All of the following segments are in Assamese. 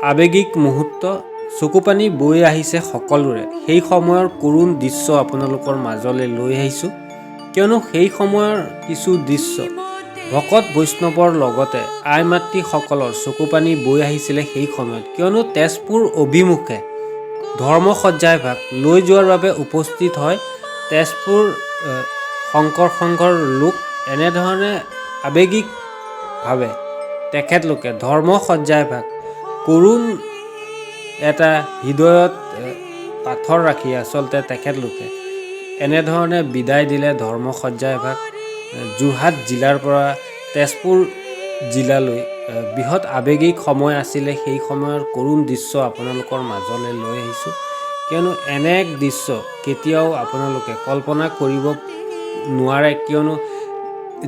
আৱেগিক মুহূৰ্ত, চকুপানী বৈ আহিছে সকলোৰে। সেই সময়ৰ কৰুণ দৃশ্য আপোনালোকৰ মাজলৈ লৈ আহিছোঁ, কিয়নো সেই সময়ৰ কিছু দৃশ্য ভকত বৈষ্ণৱৰ লগতে আই মাতৃসকলৰ চকুপানী বৈ আহিছিলে সেই সময়ত, কিয়নো তেজপুৰ অভিমুখে ধৰ্মসজ্জাই ভাগ লৈ যোৱাৰ বাবে উপস্থিত হয় তেজপুৰ শংকৰ সংঘৰ লোক। এনেধৰণে আৱেগিকভাৱে তেখেতলোকে ধৰ্মসজ্জাই ভাগ কৰুণ এটা হৃদয়ত পাথৰ ৰাখি আচলতে তেখেতলোকে এনেধৰণে বিদায় দিলে ধৰ্মসজ্জাই ভাগ। যোৰহাট জিলাৰ পৰা তেজপুৰ জিলালৈ বৃহৎ আৱেগিক সময় আছিলে। সেই সময়ৰ কৰুণ দৃশ্য আপোনালোকৰ মাজলৈ লৈ আহিছোঁ, কিয়নো এনে এক দৃশ্য কেতিয়াও আপোনালোকে কল্পনা কৰিব নোৱাৰে, কিয়নো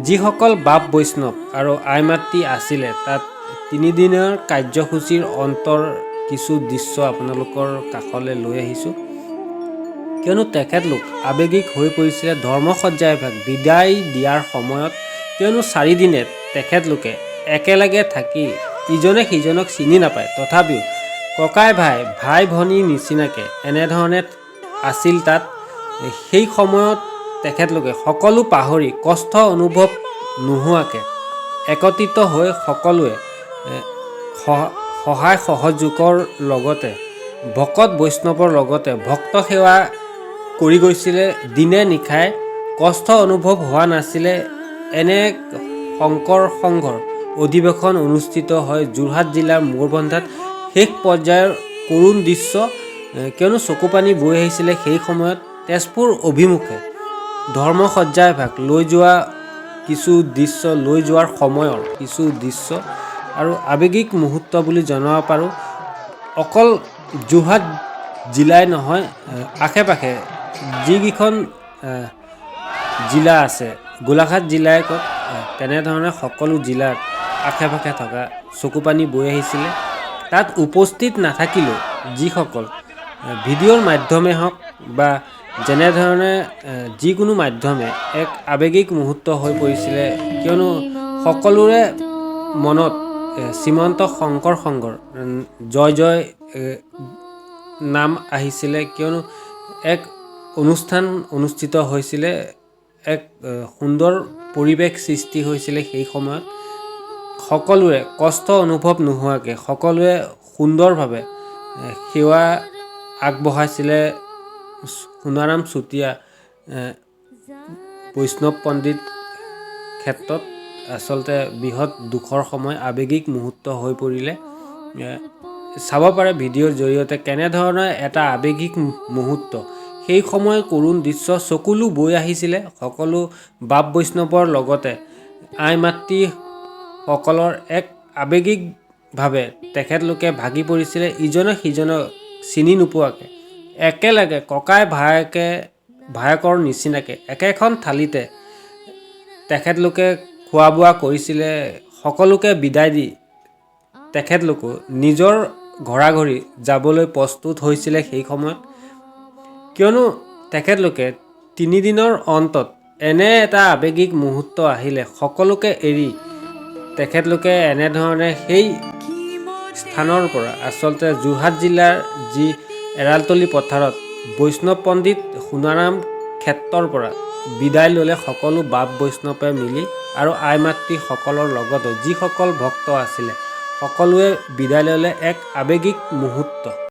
যিসকল বাপ বৈষ্ণৱ আৰু আই মাতৃ আছিলে তাত 3 দিনৰ কাৰ্যসূচীৰ অন্তৰ কিছু দৃশ্য আপোনালোকৰ কাষলৈ লৈ আহিছোঁ, কিয়নো তেখেতলোক আৱেগিক হৈ পৰিছিলে ধৰ্মসজ্জাই ভাগ বিদায় দিয়াৰ সময়ত। কিয়নো 4 দিনে তেখেতলোকে একেলগে থাকি ইজনে সিজনক চিনি নাপায়, তথাপিও ককাই ভাই ভনীৰ নিচিনাকৈ এনেধৰণে আছিল তাত। সেই সময়ত তেখেতলোকে সকলো পাহৰি কষ্ট অনুভৱ নোহোৱাকৈ একত্ৰিত হৈ সকলোৱে সহায় সহযোগৰ লগতে ভকত বৈষ্ণৱৰ লগতে ভক্ত সেৱা কৰি গৈছিলে দিনে নিশাই। কষ্ট অনুভৱ হোৱা নাছিলে। এনে শংকৰ সংঘৰ অধিৱেশন অনুষ্ঠিত হয় যোৰহাট জিলাৰ মহবনত। শেষ পৰ্যায়ৰ কৰুণ দৃশ্য, কিয়নো চকুপানী বৈ আহিছিলে সেই সময়ত তেজপুৰ অভিমুখে ধৰ্মসজ্জাই ভাগ লৈ যোৱা কিছু দৃশ্য, লৈ যোৱাৰ সময়ৰ কিছু দৃশ্য আৰু আৱেগিক মুহূৰ্ত বুলি জনাব পাৰোঁ। অকল যোৰহাট জিলাই নহয়, আশে পাশে যিকেইখন জিলা আছে, গোলাঘাট জিলাই কওক, তেনেধৰণে সকলো জিলাত আশে পাশে থকা চকুপানী বৈ আহিছিলে। তাত উপস্থিত নাথাকিলেও যিসকল ভিডিঅ'ৰ মাধ্যমে হওক বা যেনেধৰণে যিকোনো মাধ্যমে এক আৱেগিক মুহূৰ্ত হৈ পৰিছিলে, কিয়নো সকলোৰে মনত শ্ৰীমন্ত শংকৰ সংঘৰ জয় জয় নাম আহিছিলে, কিয়নো এক অনুষ্ঠান অনুষ্ঠিত হৈছিলে, এক সুন্দৰ পৰিৱেশ সৃষ্টি হৈছিলে। সেই সময়ত সকলোৰে কষ্ট অনুভৱ নোহোৱাকৈ সকলোৱে সুন্দৰভাৱে সেৱা আগবঢ়াইছিলে। সোণাৰাম চুতীয়া বৈষ্ণৱ পণ্ডিত ক্ষেত্ৰত আচলতে বৃহৎ দুখৰ সময়, আৱেগিক মুহূৰ্ত হৈ পৰিলে। চাব পাৰে ভিডিঅ'ৰ জৰিয়তে কেনেধৰণৰ এটা আৱেগিক মুহূৰ্ত, সেই সময়ৰ কৰুণ দৃশ্য চকুলো বৈ আহিছিলে। সকলো বাপ বৈষ্ণৱৰ লগতে আই মাতৃসকলৰ এক আৱেগিকভাৱে তেখেতলোকে ভাগি পৰিছিলে ইজনে সিজনক চিনি নোপোৱাকৈ। একেলগে ককাই ভায়েকৰ নিচিনাকৈ একেখন থালিতে তেখেতলোকে খোৱা বোৱা কৰিছিলে। সকলোকে বিদায় দি তেখেতলোকো নিজৰ ঘৰাঘৰি যাবলৈ প্ৰস্তুত হৈছিলে সেই সময়ত, কিয়নো তেখেতলোকে 3 দিনৰ অন্তত এনে এটা আৱেগিক মুহূৰ্ত আহিলে সকলোকে এৰি তেখেতলোকে এনেধৰণে সেই স্থানৰ পৰা আচলতে যোৰহাট জিলাৰ যি এৰালতলী পথাৰত বৈষ্ণৱ পণ্ডিত সোণাৰাম ক্ষেত্ৰৰ পৰা বিদায় ল'লে সকলো বাপ বৈষ্ণৱে মিলি আৰু আই মাতৃসকলৰ লগতে যিসকল ভক্ত আছিলে সকলোৱে বিদায় ল'লে এক আৱেগিক মুহূৰ্ত।